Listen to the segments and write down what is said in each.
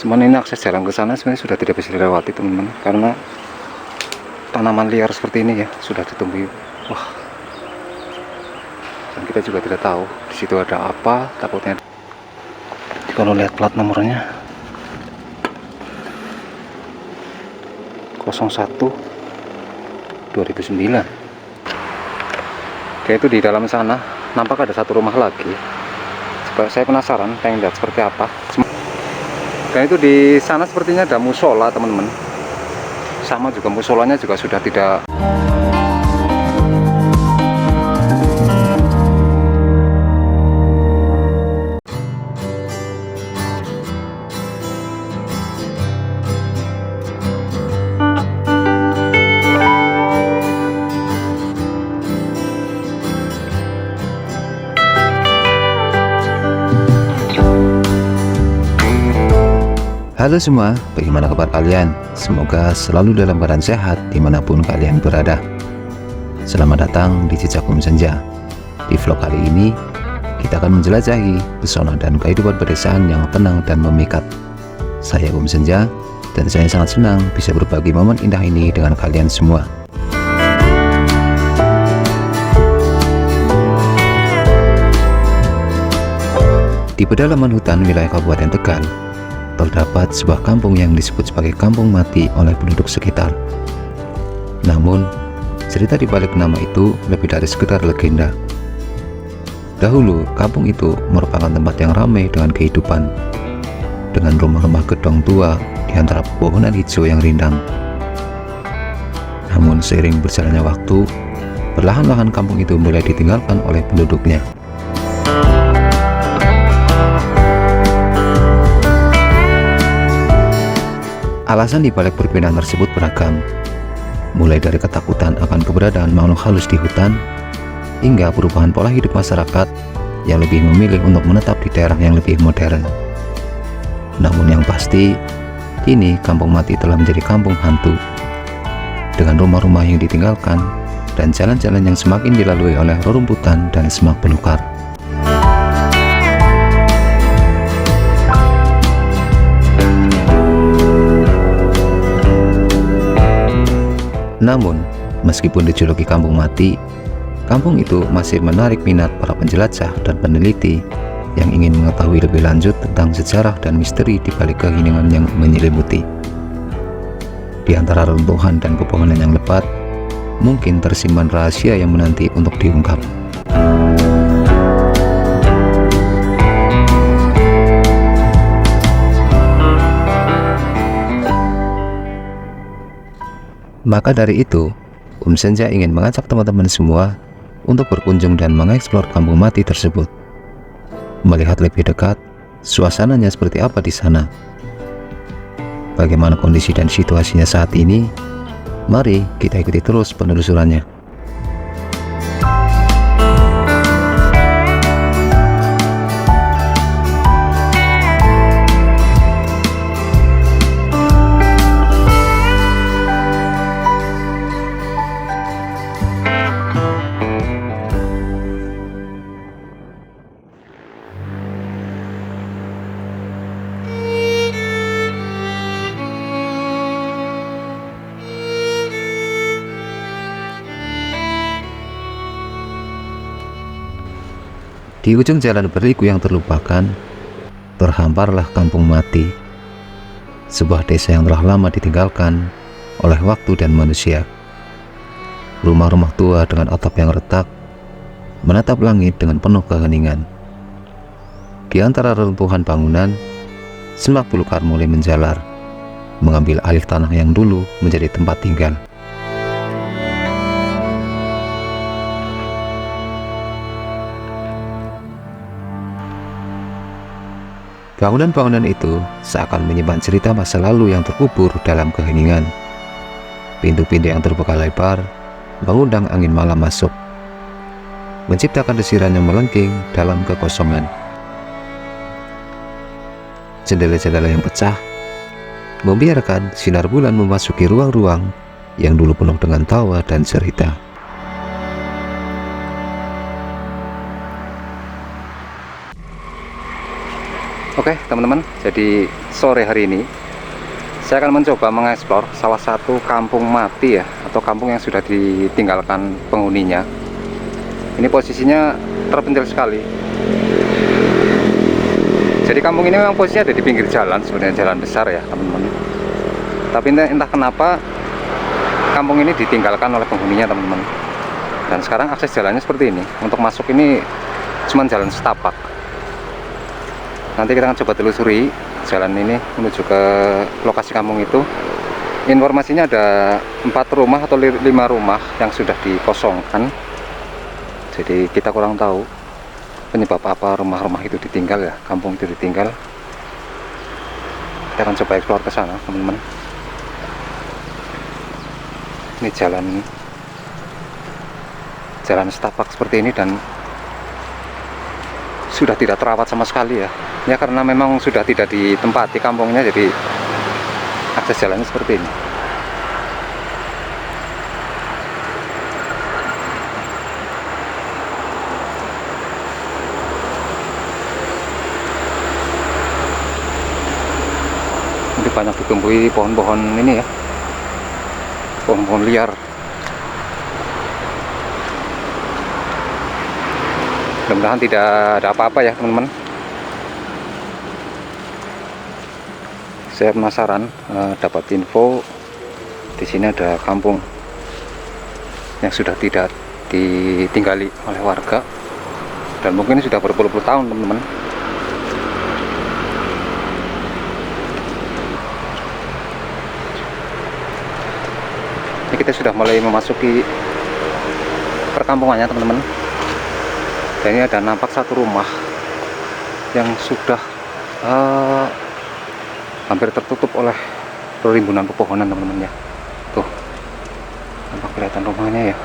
Cuman ini akses jalan ke sana sebenarnya sudah tidak bisa dilewati teman-teman, karena tanaman liar seperti ini ya sudah ditumbuhi. Wah, dan kita juga tidak tahu di situ ada apa. Takutnya kalau lihat plat nomornya 01 2009. Oke, itu di dalam sana nampak ada satu rumah lagi. Saya penasaran pengen lihat seperti apa. Dan itu di sana sepertinya ada musola teman-teman. Sama juga musolanya juga sudah tidak. Halo semua, bagaimana kabar kalian? Semoga selalu dalam keadaan sehat dimanapun kalian berada. Selamat datang di Jejak Om Senja. Di vlog kali ini, kita akan menjelajahi pesona dan kehidupan pedesaan yang tenang dan memikat. Saya Om Senja, dan saya sangat senang bisa berbagi momen indah ini dengan kalian semua. Di pedalaman hutan wilayah Kabupaten Tegal, terdapat sebuah kampung yang disebut sebagai kampung mati oleh penduduk sekitar. Namun, cerita di balik nama itu lebih dari sekedar legenda. Dahulu, kampung itu merupakan tempat yang ramai dengan kehidupan, dengan rumah-rumah gedong tua di antara pepohonan hijau yang rindang. Namun, seiring berjalannya waktu, perlahan-lahan kampung itu mulai ditinggalkan oleh penduduknya. Alasan dibalik perpindahan tersebut beragam, mulai dari ketakutan akan keberadaan makhluk halus di hutan, hingga perubahan pola hidup masyarakat yang lebih memilih untuk menetap di daerah yang lebih modern. Namun yang pasti, kini kampung mati telah menjadi kampung hantu, dengan rumah-rumah yang ditinggalkan dan jalan-jalan yang semakin dilalui oleh rerumputan dan semak belukar. Namun, meskipun dijuluki kampung mati, kampung itu masih menarik minat para penjelajah dan peneliti yang ingin mengetahui lebih lanjut tentang sejarah dan misteri di balik keheningan yang menyelimuti. Di antara reruntuhan dan pepohonan yang lebat, mungkin tersimpan rahasia yang menanti untuk diungkap. Maka dari itu, Om Senja ingin mengajak teman-teman semua untuk berkunjung dan mengeksplor kampung mati tersebut. Melihat lebih dekat, suasananya seperti apa di sana. Bagaimana kondisi dan situasinya saat ini? Mari kita ikuti terus penelusurannya. Di ujung jalan berliku yang terlupakan, terhamparlah kampung mati, sebuah desa yang telah lama ditinggalkan oleh waktu dan manusia. Rumah-rumah tua dengan atap yang retak menatap langit dengan penuh keheningan. Di antara reruntuhan bangunan, semak belukar mulai menjalar, mengambil alih tanah yang dulu menjadi tempat tinggal. Bangunan-bangunan itu seakan menyimpan cerita masa lalu yang terkubur dalam keheningan. Pintu-pintu yang terbuka lebar mengundang angin malam masuk, menciptakan desiran yang melengking dalam kekosongan. Jendela-jendela yang pecah membiarkan sinar bulan memasuki ruang-ruang yang dulu penuh dengan tawa dan cerita. Oke teman-teman, jadi sore hari ini saya akan mencoba mengeksplor salah satu kampung mati ya, atau kampung yang sudah ditinggalkan penghuninya. Ini posisinya terpencil sekali. Jadi kampung ini memang posisinya ada di pinggir jalan, sebenarnya jalan besar ya teman-teman. Tapi entah kenapa kampung ini ditinggalkan oleh penghuninya teman-teman. Dan sekarang akses jalannya seperti ini. Untuk masuk ini cuma jalan setapak. Nanti kita akan coba telusuri jalan ini menuju ke lokasi kampung itu. Informasinya ada 4 rumah atau 5 rumah yang sudah dikosongkan. Jadi kita kurang tahu penyebab apa rumah-rumah itu ditinggal ya, kampung itu ditinggal. Kita akan coba eksplor ke sana teman-teman. Ini jalan setapak seperti ini dan sudah tidak terawat sama sekali ya. Ya karena memang sudah tidak ditempati kampungnya, jadi akses jalannya seperti ini. Ini banyak ditumbuhi pohon-pohon ini ya, pohon-pohon liar. Mudah-mudahan tidak ada apa-apa ya teman-teman. Saya penasaran dapat info di sini ada kampung yang sudah tidak ditinggali oleh warga dan mungkin sudah berpuluh-puluh tahun teman-teman. Ini kita sudah mulai memasuki perkampungannya teman-teman. Dan ini ada nampak satu rumah yang sudah hampir tertutup oleh rimbunan pepohonan teman-teman ya. Tuh, nampak kelihatan rumahnya ya.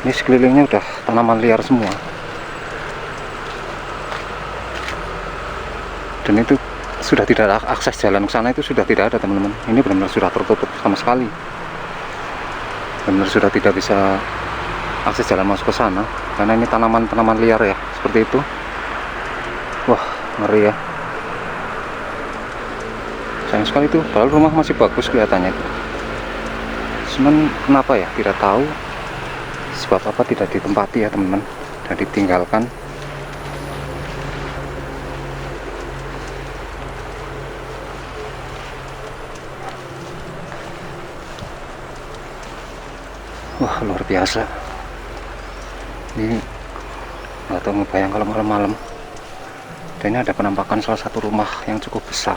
Ini sekelilingnya udah tanaman liar semua. Dan itu sudah tidak ada akses jalan ke sana, itu sudah tidak ada teman-teman. Ini benar-benar sudah tertutup sama sekali. Benar-benar sudah tidak bisa akses jalan masuk ke sana karena ini tanaman-tanaman liar ya, seperti itu. Wah, ngeri ya. Sayang sekali tuh, padahal rumah masih bagus kelihatannya itu. Cuman kenapa ya, tidak tahu sebab apa tidak ditempati ya teman-teman, dan ditinggalkan. Wah, luar biasa. Ini nggak tahu ngebayang kalau malam-malam. Dan ini ada penampakan salah satu rumah yang cukup besar.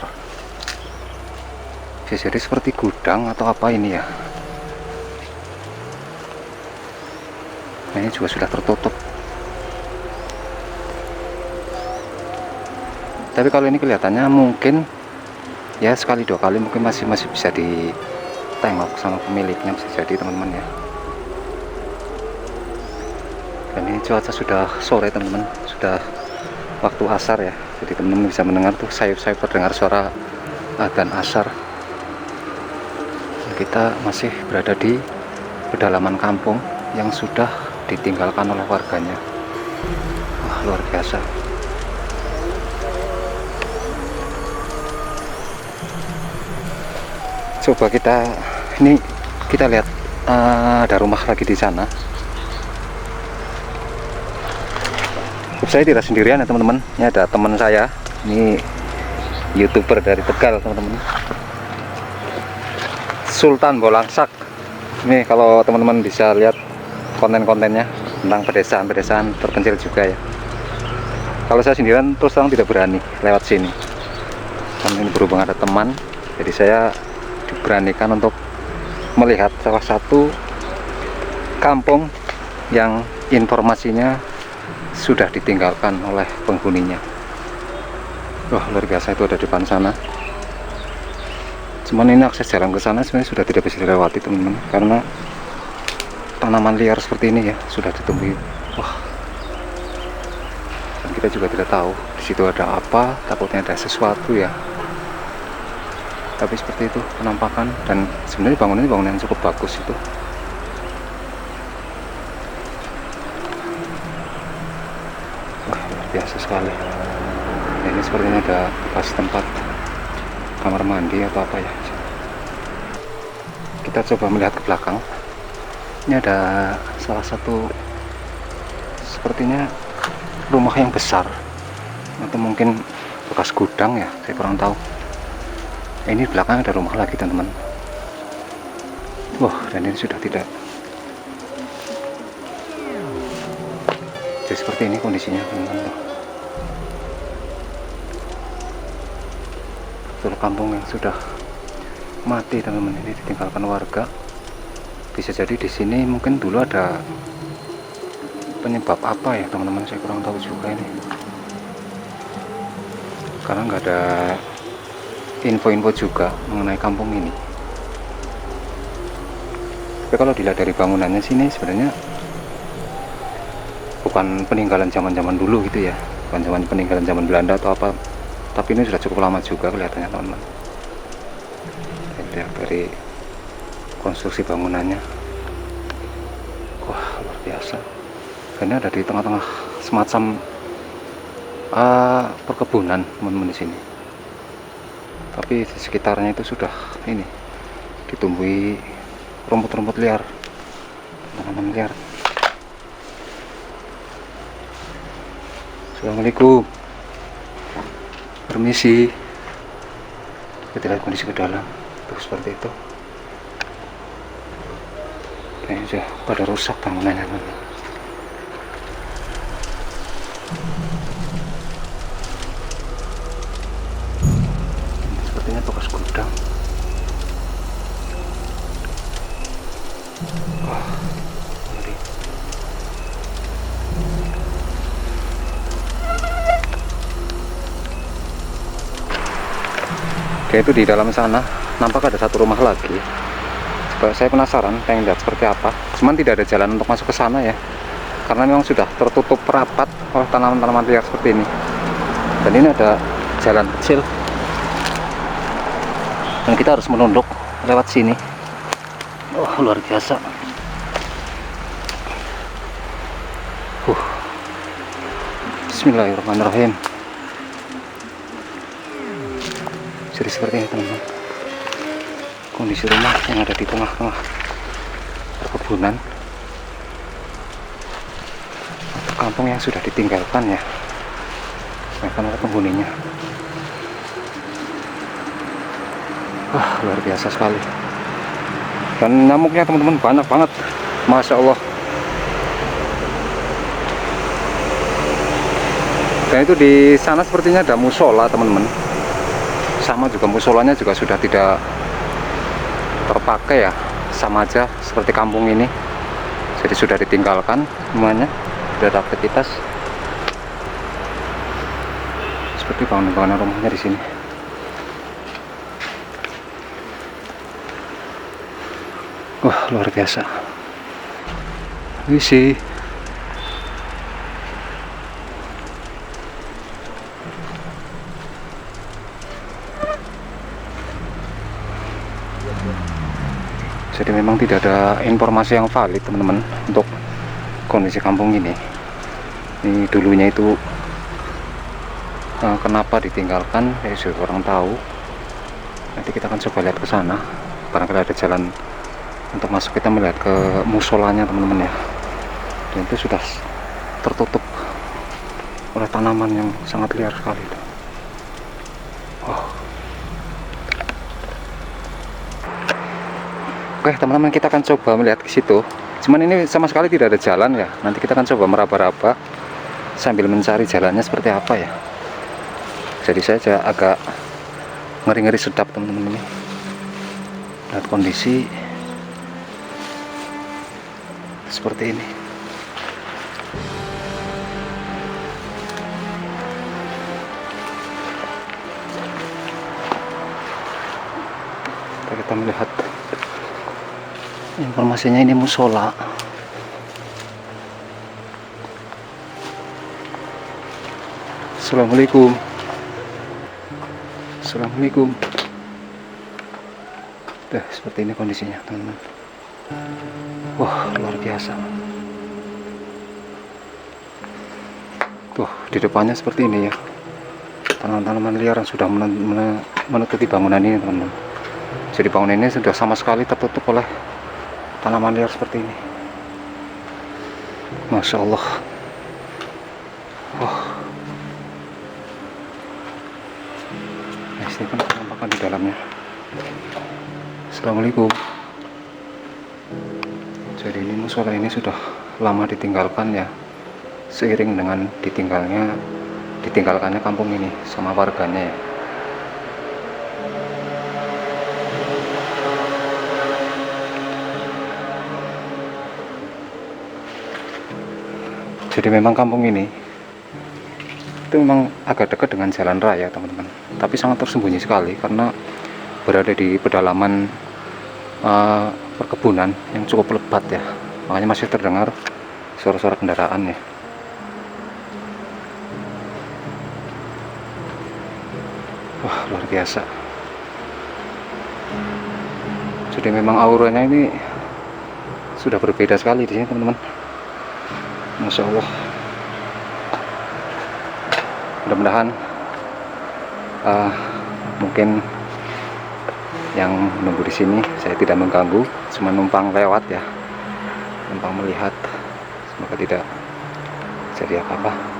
Bisa jadi seperti gudang atau apa ini ya. Nah, ini juga sudah tertutup. Tapi kalau ini kelihatannya mungkin ya sekali 2 kali mungkin masih bisa ditengok sama pemiliknya, bisa jadi teman-teman ya. Dan ini cuaca sudah sore teman-teman, sudah waktu asar ya, jadi teman-teman bisa mendengar tuh sayup-sayup terdengar suara adzan asar. Kita masih berada di pedalaman kampung yang sudah ditinggalkan oleh warganya. Wah, luar biasa. Coba kita lihat ada rumah lagi di sana. Saya tidak sendirian ya teman-teman, ini ada teman saya, ini YouTuber dari Tegal teman-teman, Sultan Bolangsak. Ini kalau teman-teman bisa lihat konten-kontennya tentang pedesaan-pedesaan terpencil juga ya. Kalau saya sendirian terus terang tidak berani lewat sini, karena ini berhubung ada teman, jadi saya diberanikan untuk melihat salah satu kampung yang informasinya sudah ditinggalkan oleh penghuninya. Wah, luar biasa, itu ada di depan sana. Cuman ini akses jalan ke sana sebenarnya sudah tidak bisa dilewati teman-teman, karena tanaman liar seperti ini ya sudah ditumbuhi. Wah, dan kita juga tidak tahu di situ ada apa, takutnya ada sesuatu ya. Tapi seperti itu penampakan, dan sebenarnya bangunan yang cukup bagus itu. Wah, luar biasa sekali. Nah, ini sepertinya ada bekas tempat kamar mandi atau apa ya. Kita coba melihat ke belakang. Ini ada salah satu sepertinya rumah yang besar atau mungkin bekas gudang ya, saya kurang tahu. Ini di belakang ada rumah lagi teman-teman. Wah, dan ini sudah tidak. Jadi seperti ini kondisinya teman-teman. Betul kampung yang sudah mati teman-teman, ini ditinggalkan warga. Bisa jadi di sini mungkin dulu ada penyebab apa ya teman-teman, saya kurang tahu juga ini. Karena nggak ada info-info juga mengenai kampung ini. Tapi kalau dilihat dari bangunannya sini sebenarnya bukan peninggalan zaman-zaman dulu gitu ya, bukan zaman peninggalan zaman Belanda atau apa, tapi ini sudah cukup lama juga kelihatannya teman-teman. Lihat dari konstruksi bangunannya, wah luar biasa. Ini ada di tengah-tengah semacam perkebunan teman-teman di sini. Tapi di sekitarnya itu sudah ini ditumbuhi rumput-rumput liar, tanaman liar. Assalamualaikum, permisi. Kita lihat kondisi ke dalam. Tuh seperti itu. Kayaknya sudah pada rusak bangunannya teman-teman. Sepertinya bekas gudang. Wah, ngeri. Oke, itu di dalam sana nampak ada satu rumah lagi. Saya penasaran, pengen lihat seperti apa. Cuman tidak ada jalan untuk masuk ke sana ya, karena memang sudah tertutup rapat oleh tanaman-tanaman liar seperti ini. Dan ini ada jalan kecil, dan kita harus menunduk lewat sini. Oh, luar biasa. Bismillahirrahmanirrahim. Jadi seperti ini teman-teman, kondisi rumah yang ada di tengah-tengah perkebunan atau kampung yang sudah ditinggalkan ya, bahkan oleh penghuninya. Wah, luar biasa sekali. Dan nyamuknya teman-teman banyak banget, Masya Allah. Dan itu di sana sepertinya ada musola teman-teman. Sama juga musolanya juga sudah tidak terpakai ya, sama aja seperti kampung ini. Jadi sudah ditinggalkan semuanya, tidak ada aktivitas. Seperti bangunan-bangunan rumahnya di sini. Wah, luar biasa. Wisi. Jadi memang tidak ada informasi yang valid teman-teman untuk kondisi kampung ini. Ini dulunya itu kenapa ditinggalkan, ya sudah orang tahu. Nanti kita akan coba lihat ke sana. Barangkali ada jalan untuk masuk, kita melihat ke musolanya teman-teman ya. Dan itu sudah tertutup oleh tanaman yang sangat liar sekali. Wow. Oke teman-teman, kita akan coba melihat ke situ. Cuman ini sama sekali tidak ada jalan ya. Nanti kita akan coba meraba-raba sambil mencari jalannya seperti apa ya. Jadi saya agak ngeri-ngeri sedap teman-teman ini. Lihat kondisi seperti ini. Kita melihat informasinya, ini musola. Assalamualaikum. Assalamualaikum. Seperti ini kondisinya teman-teman. Wah, luar biasa. Tuh di depannya seperti ini ya. tanaman-tanaman liar yang sudah menutupi bangunan ini, teman-teman. Jadi bangunan ini sudah sama sekali tertutup oleh tanaman liar seperti ini. Masya Allah. Wah. Nah, ini kan penampakan di dalamnya. Assalamualaikum. Jadi ini musola ini sudah lama ditinggalkan ya, seiring dengan ditinggalkannya kampung ini sama warganya ya. Jadi memang kampung ini itu memang agak dekat dengan jalan raya, teman-teman, tapi sangat tersembunyi sekali karena berada di pedalaman perkebunan yang cukup lebat ya, makanya masih terdengar suara-suara kendaraan ya. Wah, luar biasa. Jadi memang auranya ini sudah berbeda sekali di sini, teman-teman. Masya Allah. Mudah-mudahan mungkin yang menunggu di sini saya tidak mengganggu, cuma numpang lewat ya, numpang melihat, semoga tidak jadi apa-apa.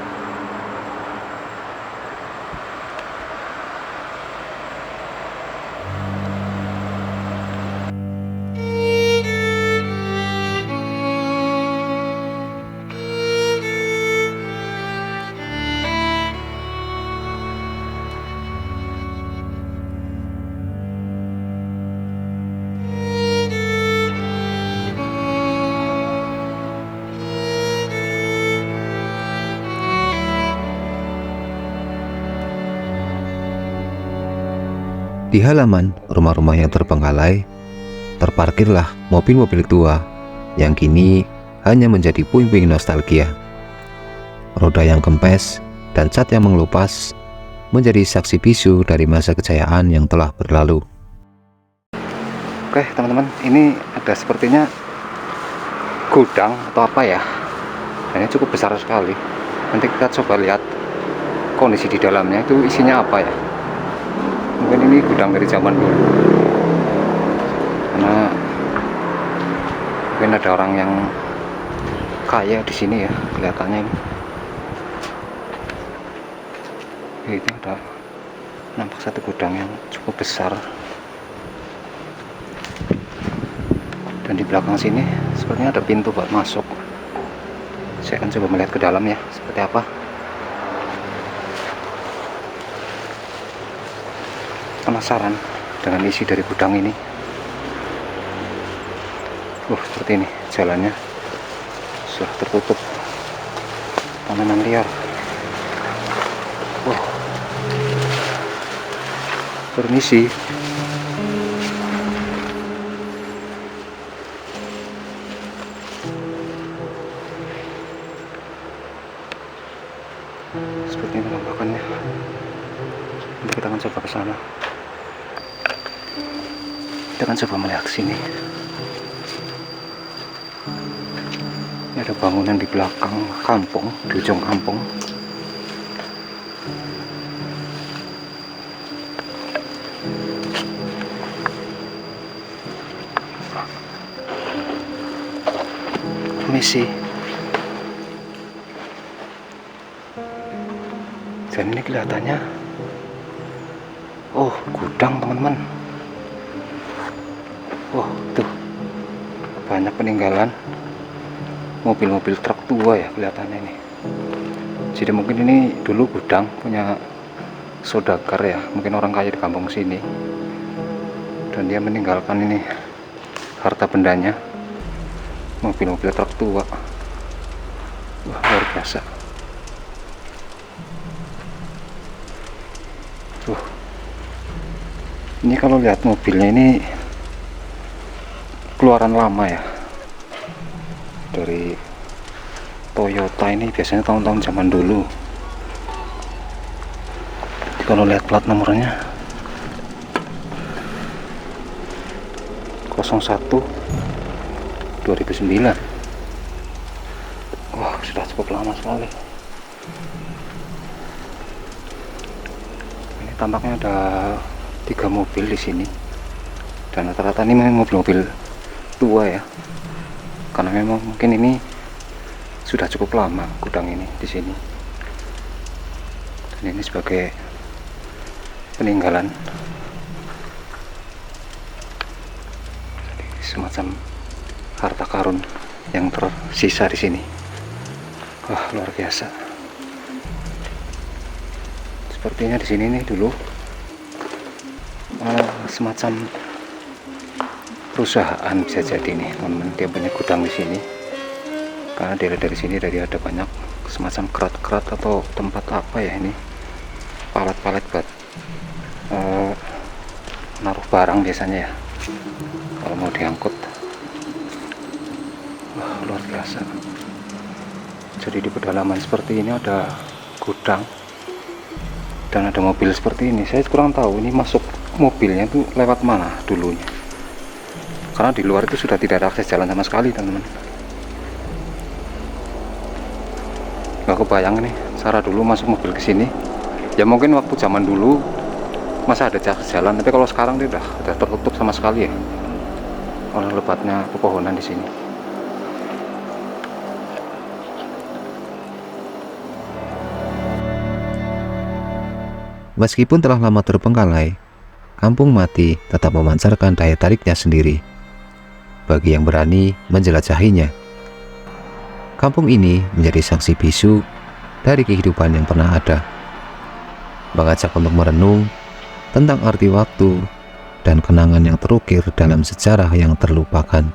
Di halaman rumah-rumah yang terbengkalai, terparkirlah mobil-mobil tua yang kini hanya menjadi puing-puing nostalgia. Roda yang kempes dan cat yang mengelupas menjadi saksi bisu dari masa kejayaan yang telah berlalu. Oke, teman-teman, ini ada sepertinya gudang atau apa ya. Ini cukup besar sekali. Nanti kita coba lihat kondisi di dalamnya itu isinya apa ya. Mungkin ini gudang dari zaman dulu, karena mungkin ada orang yang kaya di sini ya, kelihatannya ini. Ini ada nampak satu gudang yang cukup besar, dan di belakang sini sepertinya ada pintu buat masuk. Saya akan coba melihat ke dalam ya, seperti apa. Penasaran dengan isi dari gudang ini. Seperti ini jalannya sudah tertutup tanaman liar. Permisi. Seperti ini penampakannya. Nanti kita akan coba ke sana. Kita akan coba melihat ke sini. Ini ada bangunan di belakang kampung, di ujung kampung. Permisi. Dan ini kelihatannya, gudang, teman-teman. Tuh banyak peninggalan mobil-mobil truk tua ya kelihatannya ini. Jadi mungkin ini dulu gudang punya saudagar ya, mungkin orang kaya di kampung sini, dan dia meninggalkan ini harta bendanya, mobil-mobil truk tua. Luar biasa. Ini kalau lihat mobilnya ini keluaran lama ya, dari Toyota. Ini biasanya tahun-tahun zaman dulu. Jadi kalau lihat plat nomornya 01 2009. Sudah cukup lama sekali. tampaknya ada 3 mobil di sini, dan rata-rata ini memang mobil-mobil tua ya, karena memang mungkin ini sudah cukup lama gudang ini di sini, dan ini sebagai peninggalan, jadi semacam harta karun yang tersisa di sini. Wah, luar biasa. Sepertinya di sini nih dulu semacam perusahaan bisa jadi nih teman-teman, dia punya gudang di sini, karena dari sini ada banyak semacam kerat-kerat atau tempat apa ya ini, palet-palet buat naruh barang biasanya ya kalau mau diangkut. Wah, luar biasa. Jadi di pedalaman seperti ini ada gudang dan ada mobil seperti ini. Saya kurang tahu ini masuk mobilnya itu lewat mana dulunya, karena di luar itu sudah tidak ada akses jalan sama sekali teman-teman. Nggak kebayang nih cara dulu masuk mobil ke sini. Ya mungkin waktu zaman dulu masa ada akses jalan, tapi kalau sekarang dia udah tertutup sama sekali ya oleh lebatnya pepohonan di sini. Meskipun telah lama terbengkalai, Kampung Mati tetap memancarkan daya tariknya sendiri bagi yang berani menjelajahinya. Kampung ini menjadi saksi bisu dari kehidupan yang pernah ada, mengajak untuk merenung tentang arti waktu dan kenangan yang terukir dalam sejarah yang terlupakan.